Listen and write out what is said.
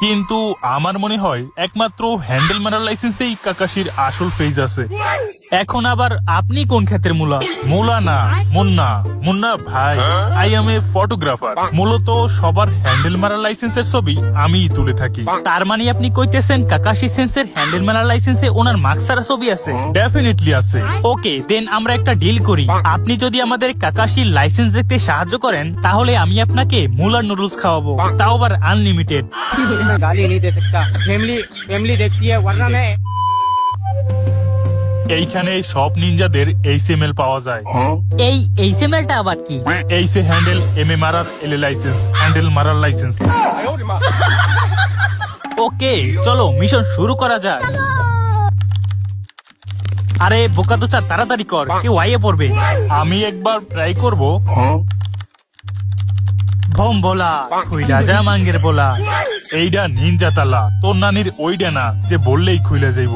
কিন্তু আমার মনে হয় একমাত্র হ্যান্ডেল মারার লাইসেন্সেই কাকাশির আসল ফেজ আছে। এখন আবার আপনি কোন ক্ষেত্রের মূলা? মোলা না, মুন্না। মুন্না ভাই, আই এম এ ফটোগ্রাফার। মূলত সবার হ্যান্ডেল মারার লাইসেন্সের ছবি আমিই তুলে থাকি। তার মানে আপনি কইতেছেন কাকাশি সেন্সের হ্যান্ডেল মারার লাইসেন্সে ওনার মার্কস ছাড়া ছবি আছে? ডেফিনেটলি আছে। ওকে, দেন আমরা একটা ডিল করি। আপনি যদি আমাদের কাকাশির লাইসেন্স দেখতে সাহায্য করেন তাহলে আমি আপনাকে মুলার নুডলস খাওয়াবো, তাও আবার আনলিমিটেড। मैं गाली नहीं दे सकता। फैमिली फैमिली देखती है वरना मैं এইখানে সব নিনজাদের এইচএমএল পাওয়া যায়। এই এইচএমএলটা আবার কি? এইসে হ্যান্ডেল, এম এ মারার, এল এ লাইসেন্স, হ্যান্ডেল মারার লাইসেন্স। ওকে, চলো মিশন শুরু করা যাক। আরে বোকা তো চা, তাড়াতাড়ি কর, কেউ আইয়ে পড়বে। আমি একবার ট্রাই করব। ভম বলা খুইলা যা মাঙ্গের বলা। এইডা নিনজা তালা, তোর নানির ওইডা না যে বললেই খুইলা যাইব।